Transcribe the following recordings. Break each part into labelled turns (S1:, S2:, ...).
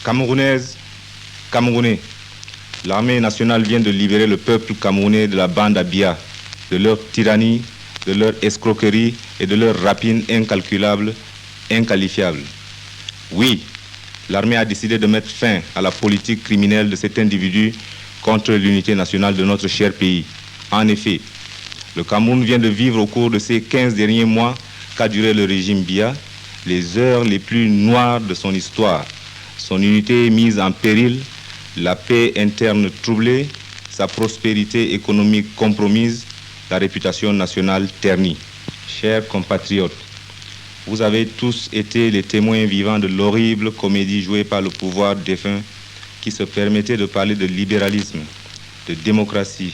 S1: Camerounaises, Camerounais, l'armée nationale vient de libérer le peuple camerounais de la bande Abia, de leur tyrannie, de leur escroquerie et de leur rapine incalculable, inqualifiable. Oui, l'armée a décidé de mettre fin à la politique criminelle de cet individu contre l'unité nationale de notre cher pays. En effet, le Cameroun vient de vivre au cours de ces 15 derniers mois qu'a duré le régime Biya, les heures les plus noires de son histoire. Son unité mise en péril, la paix interne troublée, sa prospérité économique compromise, la réputation nationale ternie. Chers compatriotes, vous avez tous été les témoins vivants de l'horrible comédie jouée par le pouvoir défunt qui se permettait de parler de libéralisme, de démocratie,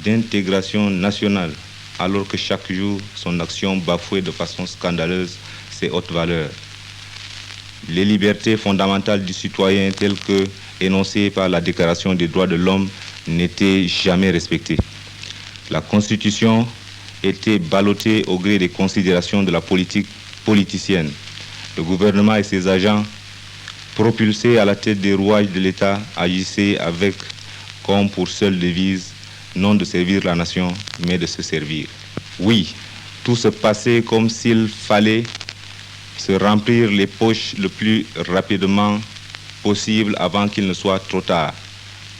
S1: d'intégration nationale, alors que chaque jour, son action bafouait de façon scandaleuse ses hautes valeurs. Les libertés fondamentales du citoyen telles que énoncées par la Déclaration des droits de l'homme n'étaient jamais respectées. La Constitution était ballottée au gré des considérations de la politique politicienne. Le gouvernement et ses agents, propulsés à la tête des rouages de l'État, agissaient avec, comme pour seule devise, non de servir la nation, mais de se servir. Oui, tout se passait comme s'il fallait se remplir les poches le plus rapidement possible avant qu'il ne soit trop tard.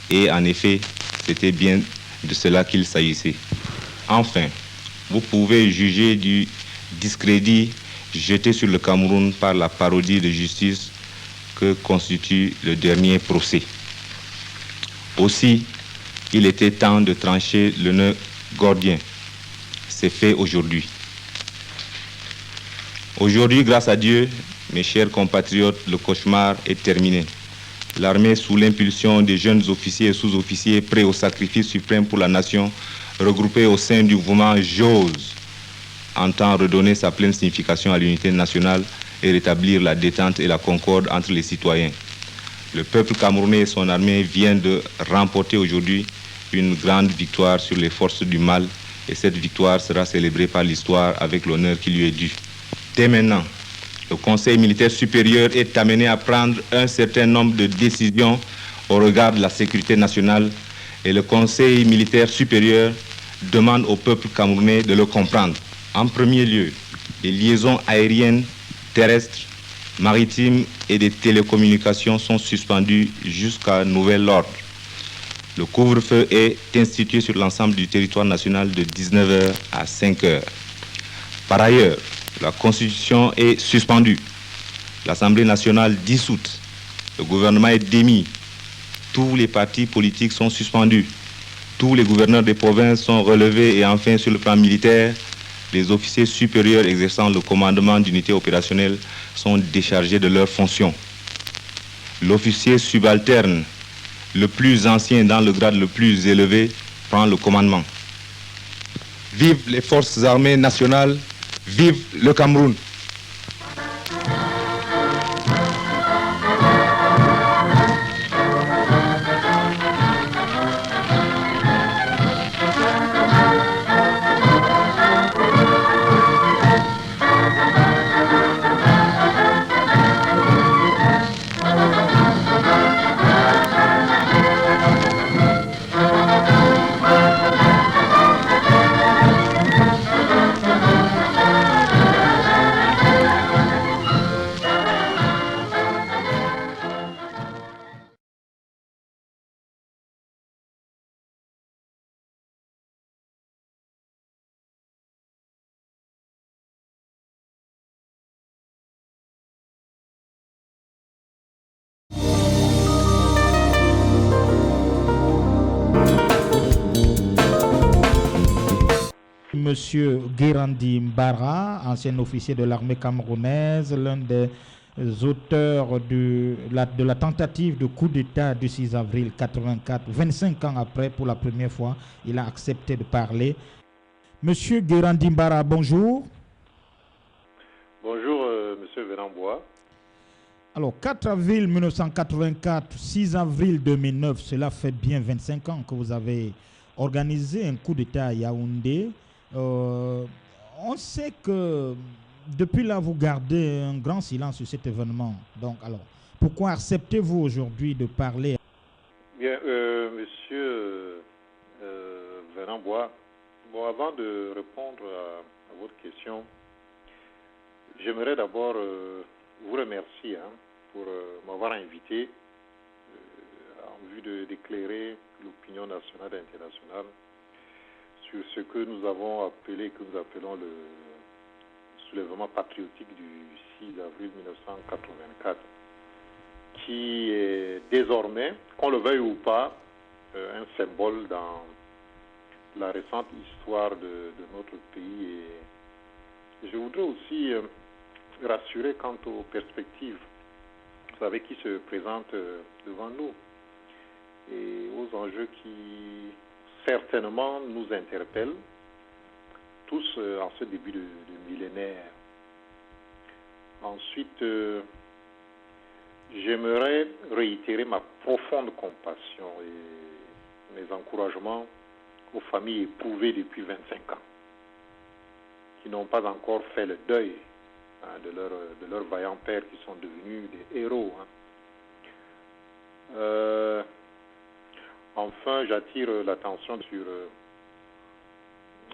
S1: Et en effet, c'était bien de cela qu'il s'agissait. Enfin, vous pouvez juger du discrédit jeté sur le Cameroun par la parodie de justice que constitue le dernier procès. Aussi, il était temps de trancher le nœud gordien. C'est fait aujourd'hui. Aujourd'hui, grâce à Dieu, mes chers compatriotes, le cauchemar est terminé. L'armée, sous l'impulsion des jeunes officiers et sous-officiers prêts au sacrifice suprême pour la nation, regroupés au sein du mouvement JOSE, entend redonner sa pleine signification à l'unité nationale et rétablir la détente et la concorde entre les citoyens. Le peuple camerounais et son armée viennent de remporter aujourd'hui une grande victoire sur les forces du mal et cette victoire sera célébrée par l'histoire avec l'honneur qui lui est dû. Dès maintenant, le Conseil militaire supérieur est amené à prendre un certain nombre de décisions au regard de la sécurité nationale et le Conseil militaire supérieur demande au peuple camerounais de le comprendre. En premier lieu, les liaisons aériennes, terrestres, maritimes et des télécommunications sont suspendues jusqu'à nouvel ordre. Le couvre-feu est institué sur l'ensemble du territoire national de 19h à 5h. Par ailleurs, la Constitution est suspendue. L'Assemblée nationale dissoute. Le gouvernement est démis. Tous les partis politiques sont suspendus. Tous les gouverneurs des provinces sont relevés et enfin, sur le plan militaire, les officiers supérieurs exerçant le commandement d'unités opérationnelles sont déchargés de leurs fonctions. L'officier subalterne, le plus ancien dans le grade le plus élevé, prend le commandement. Vive les forces armées nationales, vive le Cameroun!
S2: Monsieur Guérandi Mbara, ancien officier de l'armée camerounaise, l'un des auteurs de la tentative de coup d'État du 6 avril 84, 25 ans après, pour la première fois, il a accepté de parler. Monsieur Guérandi Mbara, bonjour.
S3: Bonjour, monsieur Vérambois.
S2: Alors, 4 avril 1984, 6 avril 2009, cela fait bien 25 ans que vous avez organisé un coup d'État à Yaoundé. On sait que depuis là, vous gardez un grand silence sur cet événement. Donc, alors, Pourquoi acceptez-vous aujourd'hui de parler?
S3: Bien, monsieur Venant Bois, bon, avant de répondre à votre question, j'aimerais d'abord vous remercier pour m'avoir invité en vue d'éclairer l'opinion nationale et internationale sur ce que nous avons appelé, que nous appelons le soulèvement patriotique du 6 avril 1984, qui est désormais, qu'on le veuille ou pas, un symbole dans la récente histoire de notre pays. Et je voudrais aussi rassurer quant aux perspectives, vous savez, qui se présentent devant nous et aux enjeux qui certainement nous interpellent tous en ce début de millénaire. Ensuite, j'aimerais réitérer ma profonde compassion et mes encouragements aux familles éprouvées depuis 25 ans, qui n'ont pas encore fait le deuil de leurs vaillants pères qui sont devenus des héros. Enfin, j'attire l'attention sur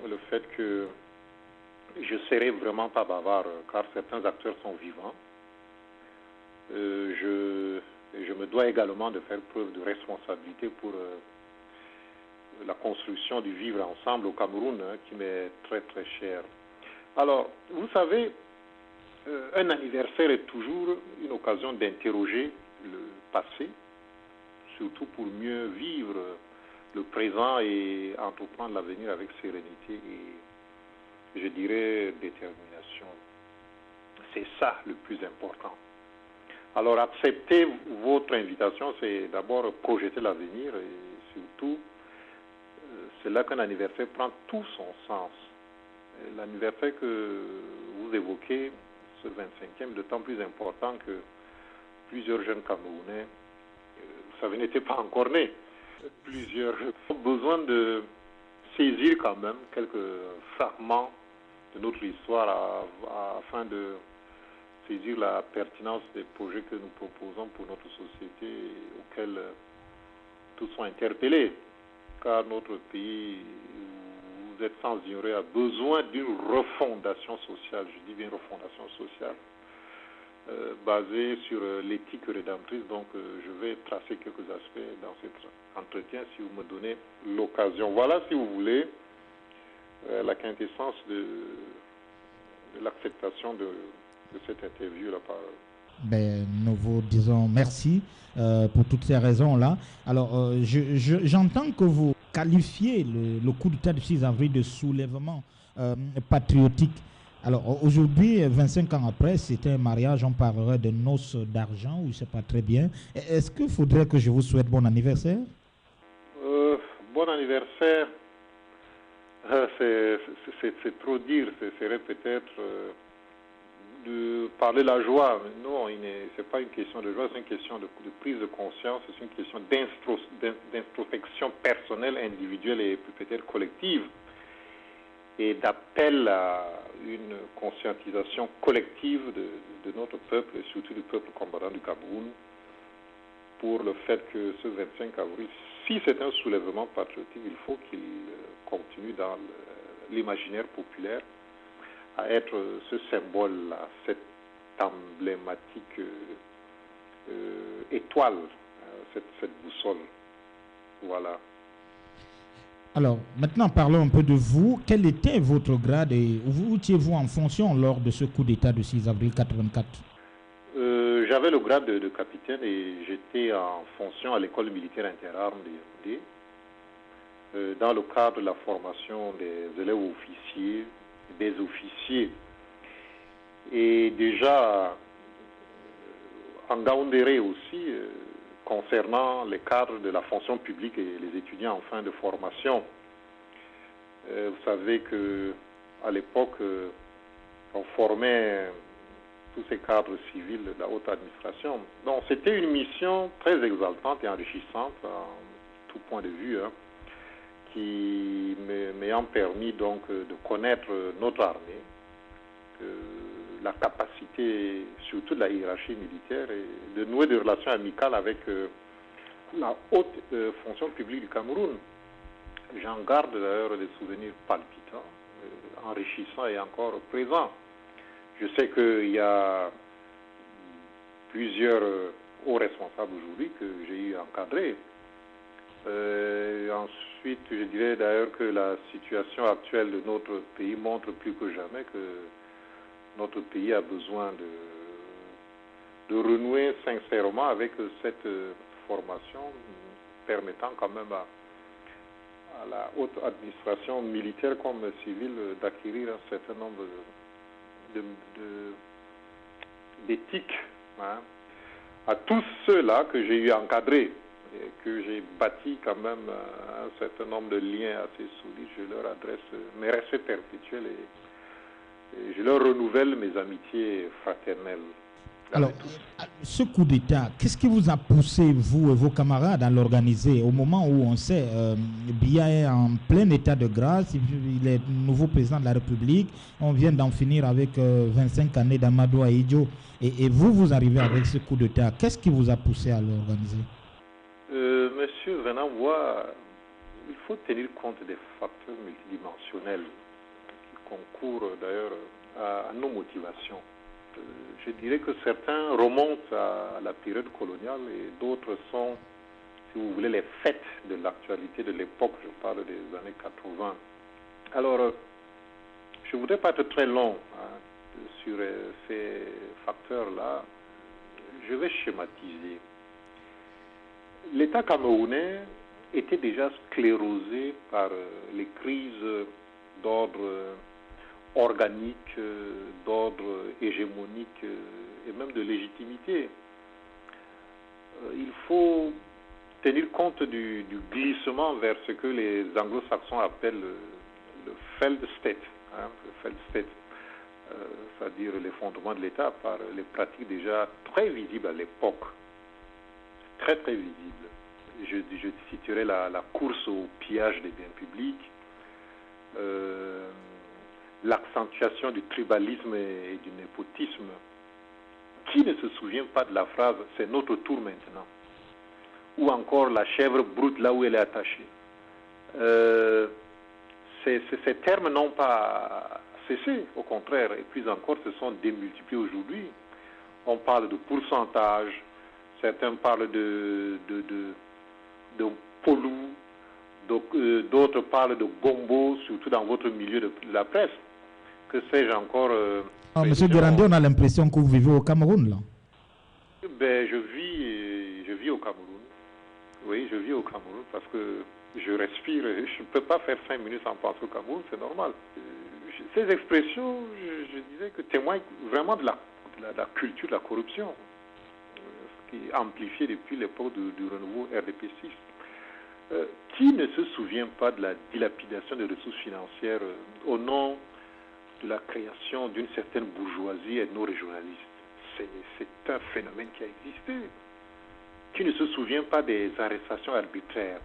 S3: le fait que je ne serai vraiment pas bavard, car certains acteurs sont vivants. Je me dois également de faire preuve de responsabilité pour la construction du vivre ensemble au Cameroun, qui m'est très très cher. Alors, vous savez, un anniversaire est toujours une occasion d'interroger le passé, surtout pour mieux vivre le présent et entreprendre l'avenir avec sérénité et, je dirais, détermination. C'est ça le plus important. Alors, accepter votre invitation, c'est d'abord projeter l'avenir et surtout, c'est là qu'un anniversaire prend tout son sens. L'anniversaire que vous évoquez, ce 25e, est d'autant plus important que plusieurs jeunes Camerounais, vous savez, n'étaient pas encore nés. Plusieurs ont besoin de saisir quand même quelques fragments de notre histoire afin de saisir la pertinence des projets que nous proposons pour notre société auxquels tous sont interpellés. Car notre pays, vous êtes sans ignorer, a besoin d'une refondation sociale, je dis bien refondation sociale, basée sur l'éthique rédemptrice. Donc je vais tracer quelques aspects dans cet entretien si vous me donnez l'occasion. Voilà, si vous voulez, la quintessence de l'acceptation de cette interview là par.
S2: Ben, nous vous disons merci pour toutes ces raisons-là. Alors, j'entends que vous qualifiez le coup d'État du 6 avril de soulèvement patriotique. Alors, aujourd'hui, 25 ans après, c'était un mariage, on parlerait de noces d'argent, ou je ne sais pas très bien. Est-ce qu'il faudrait que je vous souhaite bon anniversaire?
S3: Bon anniversaire, c'est trop dire, ce serait peut-être de parler de la joie. Non, ce n'est pas une question de joie, c'est une question de prise de conscience, c'est une question d'introspection personnelle, individuelle et peut-être collective, et d'appel à une conscientisation collective de notre peuple, et surtout du peuple combattant du Cameroun, pour le fait que ce 25 avril, si c'est un soulèvement patriotique, il faut qu'il continue dans l'imaginaire populaire à être ce symbole-là, cette emblématique étoile, cette boussole. Voilà.
S2: Alors, maintenant, parlons un peu de vous. Quel était votre grade et où étiez-vous en fonction lors de ce coup d'État du 6 avril 84?
S3: J'avais le grade de capitaine et j'étais en fonction à l'école militaire interarmes de Yaoundé, dans le cadre de la formation des élèves officiers, des officiers. Et déjà, en Gaoundéré aussi, concernant les cadres de la fonction publique et les étudiants en fin de formation. Vous savez qu'à l'époque, on formait tous ces cadres civils de la haute administration. Donc c'était une mission très exaltante et enrichissante en tout point de vue, qui m'ayant permis donc de connaître notre armée, la capacité, surtout de la hiérarchie militaire, et de nouer des relations amicales avec la haute fonction publique du Cameroun. J'en garde d'ailleurs des souvenirs palpitants, enrichissants et encore présents. Je sais qu'il y a plusieurs hauts responsables aujourd'hui que j'ai eu encadrés. Ensuite, je dirais d'ailleurs que la situation actuelle de notre pays montre plus que jamais que notre pays a besoin de renouer sincèrement avec cette formation permettant quand même à la haute administration militaire comme civile d'acquérir un certain nombre d'éthiques, hein, à tous ceux-là que j'ai eu encadrés et que j'ai bâti quand même un certain nombre de liens assez solides. Je leur adresse mes respects perpétuels et je leur renouvelle mes amitiés fraternelles.
S2: Alors, ce coup d'État, qu'est-ce qui vous a poussé, vous et vos camarades, à l'organiser au moment où on sait Biya est en plein état de grâce, il est nouveau président de la République, on vient d'en finir avec 25 années d'Amadou Ahidjo, et vous arrivez avec ce coup d'État. Qu'est-ce qui vous a poussé à l'organiser?
S3: Monsieur Venant, il faut tenir compte des facteurs multidimensionnels qui concourent d'ailleurs à nos motivations. Je dirais que certains remontent à la période coloniale et d'autres sont, si vous voulez, les faits de l'actualité de l'époque. Je parle des années 80. Alors, je ne voudrais pas être très long sur ces facteurs-là. Je vais schématiser. L'État camerounais était déjà sclérosé par les crises d'ordre organique, d'ordre hégémonique et même de légitimité. Il faut tenir compte du glissement vers ce que les anglo-saxons appellent le failed state, c'est-à-dire l'effondrement de l'État par les pratiques déjà très visibles à l'époque, très très visibles. Je citerai la course au pillage des biens publics, l'accentuation du tribalisme et du népotisme. Qui ne se souvient pas de la phrase « c'est notre tour maintenant » ou encore la chèvre broute là où elle est attachée. Ces termes n'ont pas cessé, au contraire, et puis encore se sont démultipliés aujourd'hui. On parle de pourcentage, certains parlent de polou, d'autres parlent de gombo, surtout dans votre milieu de la presse. Que sais-je encore
S2: Monsieur Guérandi, on a l'impression que vous vivez au Cameroun, là.
S3: Ben, je vis au Cameroun. Oui, je vis au Cameroun parce que je respire. Je ne peux pas faire 5 minutes sans penser au Cameroun, c'est normal. Ces expressions, je disais que témoignent vraiment de la culture de la corruption, ce qui est amplifié depuis l'époque du renouveau RDP6. Qui ne se souvient pas de la dilapidation des ressources financières au nom de la création d'une certaine bourgeoisie ethno-régionaliste? C'est un phénomène qui a existé. Qui ne se souvient pas des arrestations arbitraires,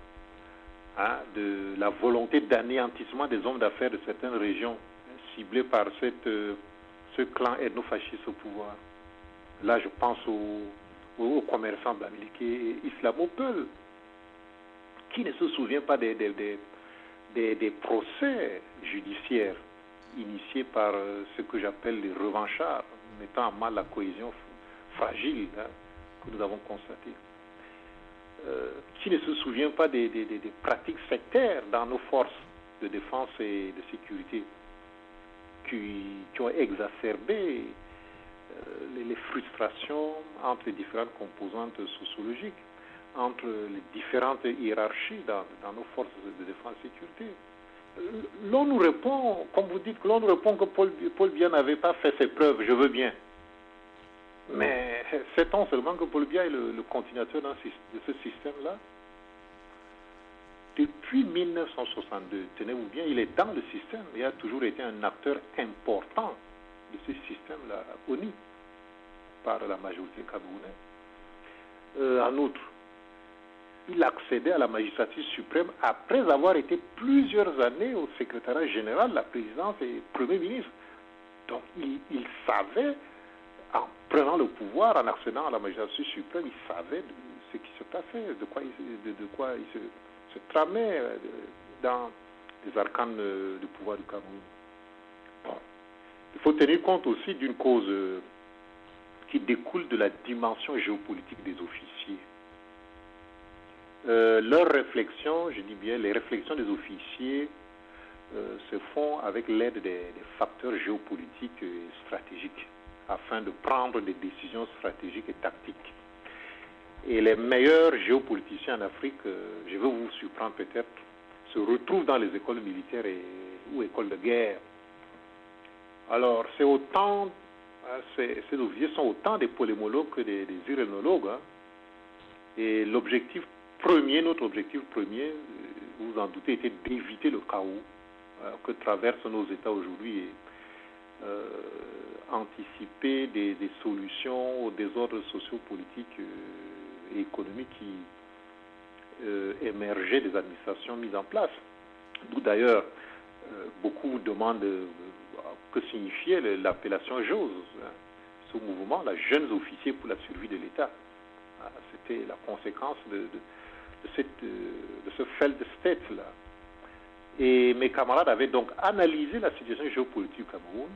S3: de la volonté d'anéantissement des hommes d'affaires de certaines régions ciblées par ce clan ethno-fasciste au pouvoir? Là, je pense aux commerçants bamileke et islamo-peuls. Qui ne se souvient pas des procès judiciaires initiés par ce que j'appelle les revanchards, mettant à mal la cohésion fragile que nous avons constatée? Qui ne se souvient pas des pratiques sectaires dans nos forces de défense et de sécurité qui ont exacerbé les frustrations entre les différentes composantes sociologiques, entre les différentes hiérarchies dans nos forces de défense et de sécurité? L'on nous répond, comme vous dites, l'on nous répond que Paul Biya n'avait pas fait ses preuves, je veux bien. Mais sait-on seulement que Paul Biya est le continuateur de ce système-là? Depuis 1962, tenez-vous bien, il est dans le système, il a toujours été un acteur important de ce système-là, honni par la majorité camerounaise. En outre, il accédait à la magistrature suprême après avoir été plusieurs années au secrétariat général de la présidence et Premier ministre. Donc il savait, en prenant le pouvoir, en accédant à la magistrature suprême, il savait ce qui se passait, de quoi il se tramait dans les arcanes du pouvoir du Cameroun. Bon. Il faut tenir compte aussi d'une cause qui découle de la dimension géopolitique des officiers. Leurs réflexions, je dis bien les réflexions des officiers, se font avec l'aide des facteurs géopolitiques et stratégiques afin de prendre des décisions stratégiques et tactiques. Et les meilleurs géopoliticiens en Afrique, je vais vous surprendre peut-être, se retrouvent dans les écoles militaires ou écoles de guerre. Alors, ces officiers sont autant des polémologues que des irénologues. Hein. Et notre objectif premier, vous vous en doutez, était d'éviter le chaos que traversent nos États aujourd'hui et anticiper des solutions aux désordres sociopolitiques et économiques qui émergeaient des administrations mises en place. D'où d'ailleurs, beaucoup demandent que signifiait l'appellation JOS, hein, ce mouvement, la Jeunes Officiers pour la survie de l'État. C'était la conséquence de ce Feldstädt-là. Et mes camarades avaient donc analysé la situation géopolitique au Cameroun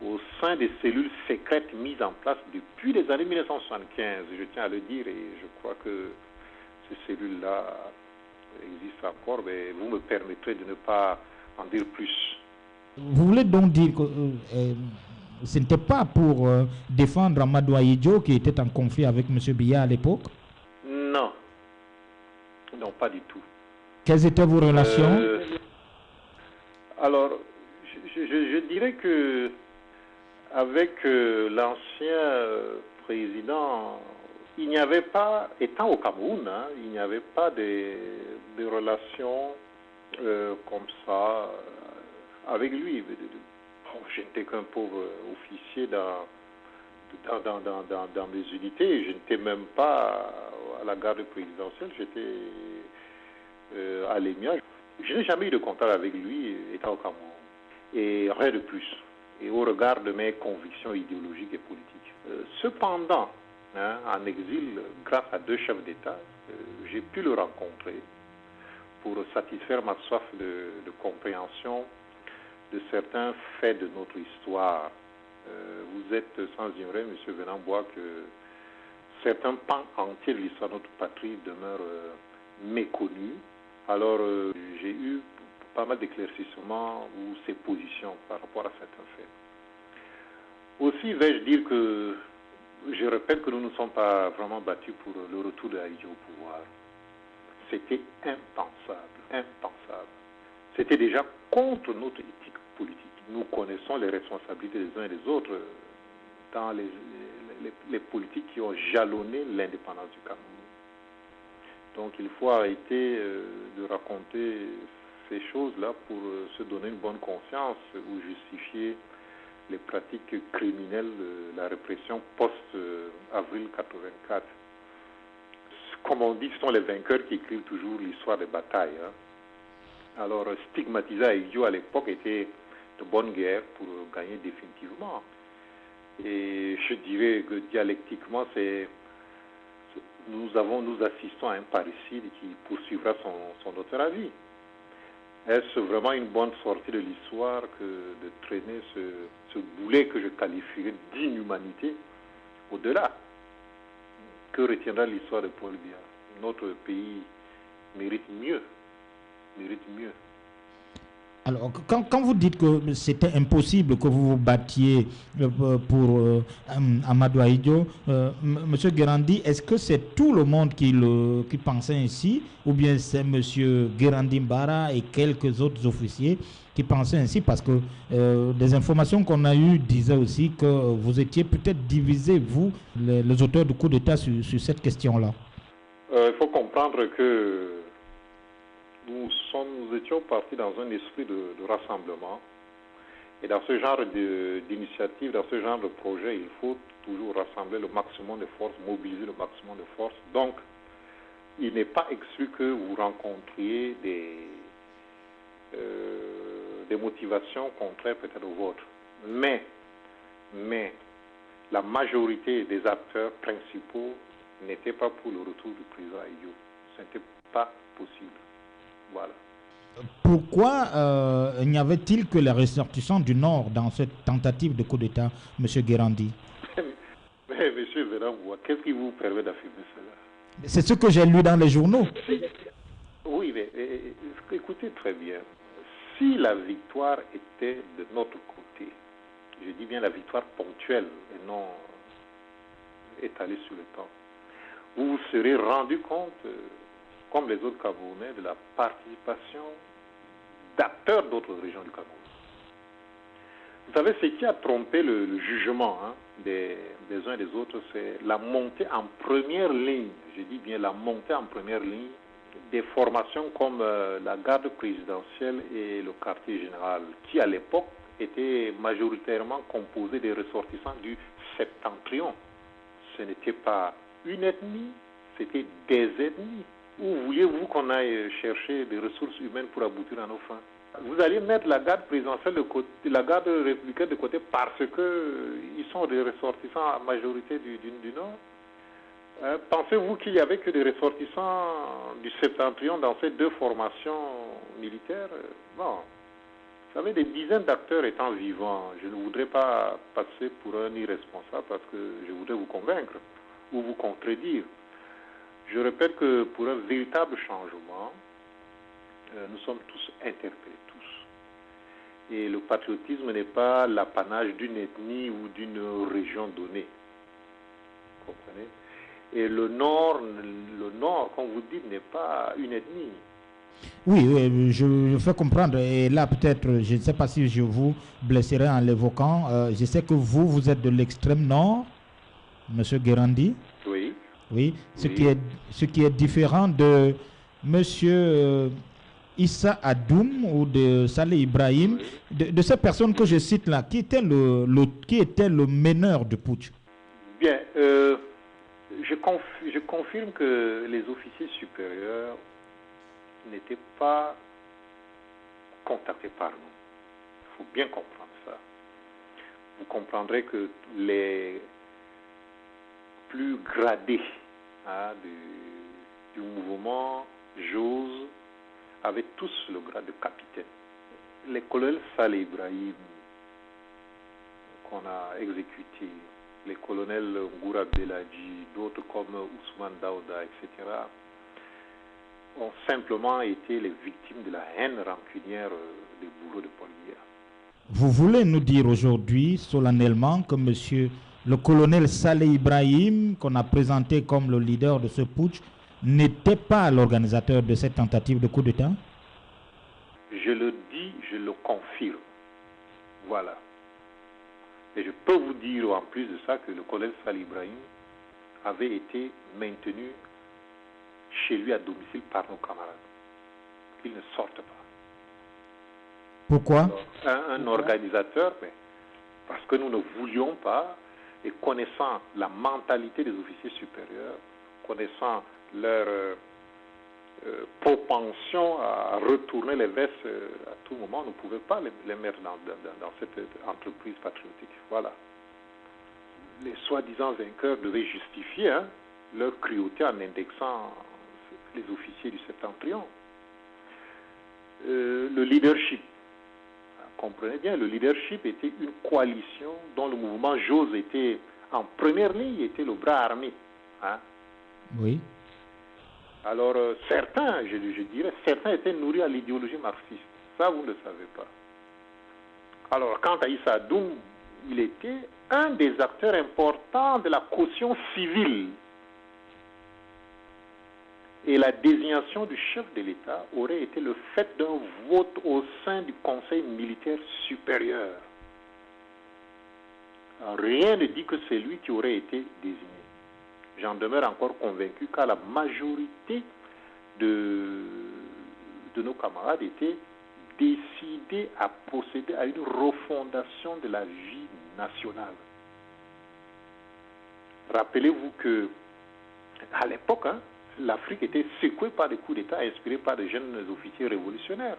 S3: au sein des cellules secrètes mises en place depuis les années 1975. Je tiens à le dire et je crois que ces cellules-là existent encore, mais vous me permettrez de ne pas en dire plus.
S2: Vous voulez donc dire que ce n'était pas pour défendre Amadou Ahidjo qui était en conflit avec M. Biya à l'époque?
S3: Non. Non, pas du tout.
S2: Quelles étaient vos relations?
S3: Alors, je dirais que avec l'ancien président, il n'y avait pas, étant au Cameroun, hein, il n'y avait pas de relations comme ça avec lui. Bon, j'étais qu'un pauvre officier dans mes unités. Je n'étais même pas à la garde présidentielle, j'étais à l'EMIA. Je n'ai jamais eu de contact avec lui étant au Cameroun. Et rien de plus. Et au regard de mes convictions idéologiques et politiques. Cependant, hein, en exil, grâce à 2 chefs d'État, j'ai pu le rencontrer pour satisfaire ma soif de compréhension de certains faits de notre histoire. Vous êtes sans ignorer, M. Venant-Bois, que certains pans entiers de l'histoire de notre patrie demeurent méconnus. Alors, j'ai eu pas mal d'éclaircissements ou ses positions par rapport à certains faits. Aussi, vais-je dire que je répète que nous ne sommes pas vraiment battus pour le retour de Ahidjo au pouvoir. C'était impensable. C'était déjà contre notre éthique politique. Nous connaissons les responsabilités des uns et des autres dans les politiques qui ont jalonné l'indépendance du Cameroun. Donc il faut arrêter de raconter ces choses-là pour se donner une bonne conscience ou justifier les pratiques criminelles de la répression post-avril 84. Comme on dit, ce sont les vainqueurs qui écrivent toujours l'histoire des batailles. Hein. Alors stigmatiser Ahidjo à l'époque était de bonne guerre pour gagner définitivement. Et je dirais que dialectiquement, nous assistons à un parricide qui poursuivra son autre avis. Est-ce vraiment une bonne sortie de l'histoire que de traîner ce boulet que je qualifierais d'inhumanité au-delà? Que retiendra l'histoire de Paul Biya? Notre pays mérite mieux.
S2: Alors, quand vous dites que c'était impossible que vous vous battiez pour Amadou Ahidjo, M. Guérandi, est-ce que c'est tout le monde qui pensait ainsi, ou bien c'est M. Guérandi Mbara et quelques autres officiers qui pensaient ainsi? Parce que des informations qu'on a eues disaient aussi que vous étiez peut-être divisés, vous, les auteurs du coup d'État, sur cette question-là.
S3: Il faut comprendre que nous étions partis dans un esprit de rassemblement. Et dans ce genre d'initiative, dans ce genre de projet, il faut toujours rassembler le maximum de forces, mobiliser le maximum de forces. Donc, il n'est pas exclu que vous rencontriez des motivations contraires peut-être aux vôtres. Mais la majorité des acteurs principaux n'étaient pas pour le retour du président Ayou. Ce n'était pas possible. Voilà.
S2: Pourquoi n'y avait-il que les ressortissants du Nord dans cette tentative de coup d'État, M. Guérandi?
S3: Mais M. Véran-Bois, qu'est-ce qui vous permet d'affirmer cela?
S2: C'est ce que j'ai lu dans les journaux.
S3: Oui, mais écoutez très bien. Si la victoire était de notre côté, je dis bien la victoire ponctuelle et non étalée sur le temps, vous vous serez rendu compte, comme les autres Camerounais, de la participation d'acteurs d'autres régions du Cameroun. Vous savez, ce qui a trompé le jugement des uns et des autres, c'est la montée en première ligne, je dis bien la montée en première ligne, des formations comme la garde présidentielle et le quartier général, qui à l'époque étaient majoritairement composés des ressortissants du septentrion. Ce n'était pas une ethnie, c'était des ethnies. Où vouliez-vous qu'on aille chercher des ressources humaines pour aboutir à nos fins? Vous allez mettre la garde présidentielle de côté, la garde républicaine de côté parce qu'ils sont des ressortissants à majorité du Nord? Pensez-vous qu'il n'y avait que des ressortissants du septentrion dans ces deux formations militaires? Non. Vous savez, des dizaines d'acteurs étant vivants, je ne voudrais pas passer pour un irresponsable parce que je voudrais vous convaincre ou vous contredire. Je répète que pour un véritable changement, nous sommes tous interpellés, tous. Et le patriotisme n'est pas l'apanage d'une ethnie ou d'une région donnée. Vous comprenez? Et le Nord, comme vous dites, n'est pas une ethnie.
S2: Oui, je fais comprendre. Et là, peut-être, je ne sais pas si je vous blesserai en l'évoquant. Je sais que vous êtes de l'extrême nord, M. Guérandi.
S3: Oui.
S2: Oui, ce qui est différent de M. Issa Adoum ou de Saleh Ibrahim, oui. de ces personnes que je cite là, qui était le meneur du putsch.
S3: Bien, je confirme que les officiers supérieurs n'étaient pas contactés par nous. Il faut bien comprendre ça. Vous comprendrez que les plus gradés du mouvement JOS avaient tous le grade de capitaine. Les colonels Saleh Ibrahim qu'on a exécutés, les colonels Ngoura Beladji, d'autres comme Ousmane Daouda, etc., ont simplement été les victimes de la haine rancunière des bourreaux de Paul Biya.
S2: Vous voulez nous dire aujourd'hui solennellement que le colonel Saleh Ibrahim, qu'on a présenté comme le leader de ce putsch, n'était pas l'organisateur de cette tentative de coup d'État?
S3: Je le dis, je le confirme. Voilà. Et je peux vous dire en plus de ça que le colonel Saleh Ibrahim avait été maintenu chez lui à domicile par nos camarades. Qu'il ne sorte pas.
S2: Pourquoi?
S3: Alors, un organisateur, mais parce que nous ne voulions pas, et connaissant la mentalité des officiers supérieurs, connaissant leur propension à retourner les vestes à tout moment, on ne pouvait pas les mettre dans cette entreprise patriotique. Voilà. Les soi-disant vainqueurs devaient justifier leur cruauté en indexant les officiers du septentrion. Le leadership, comprenez bien, le leadership était une coalition dont le mouvement JOS était en première ligne, était le bras armé.
S2: Oui.
S3: Alors, certains, je dirais, certains étaient nourris à l'idéologie marxiste. Ça, vous ne le savez pas. Alors, quant à Issa Adoum, il était un des acteurs importants de la caution civile. Et la désignation du chef de l'État aurait été le fait d'un vote au sein du Conseil militaire supérieur. Alors, rien ne dit que c'est lui qui aurait été désigné. J'en demeure encore convaincu car la majorité de nos camarades étaient décidés à procéder à une refondation de la vie nationale. Rappelez-vous que à l'époque, l'Afrique était secouée par des coups d'État inspirés par de jeunes officiers révolutionnaires.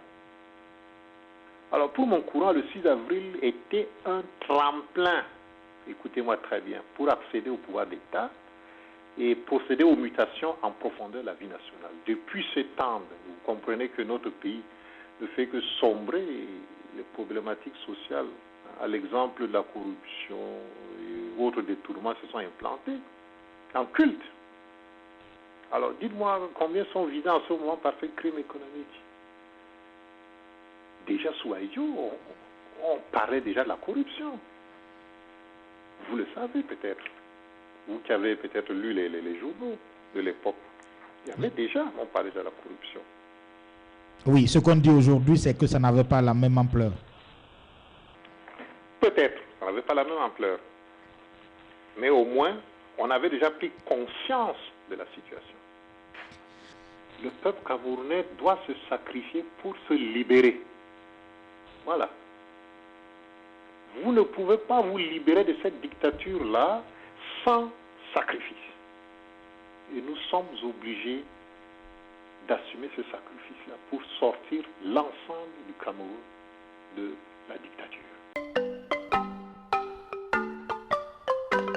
S3: Alors pour mon courant, le 6 avril était un tremplin, écoutez-moi très bien, pour accéder au pouvoir d'État et procéder aux mutations en profondeur de la vie nationale. Depuis ce temps, vous comprenez que notre pays ne fait que sombrer, les problématiques sociales, à l'exemple de la corruption et autres détournements se sont implantés en culte. Alors dites-moi combien sont visés en ce moment par ces crimes économiques. Déjà sous Aïdjo, on parlait déjà de la corruption. Vous le savez peut-être. Vous qui avez peut-être lu les journaux de l'époque. Il y avait déjà, on parlait de la corruption.
S2: Oui, ce qu'on dit aujourd'hui, c'est que ça n'avait pas la même ampleur.
S3: Peut-être, ça n'avait pas la même ampleur. Mais au moins, on avait déjà pris conscience de la situation. Le peuple camerounais doit se sacrifier pour se libérer. Voilà. Vous ne pouvez pas vous libérer de cette dictature-là sans sacrifice. Et nous sommes obligés d'assumer ce sacrifice-là pour sortir l'ensemble du Cameroun de la dictature.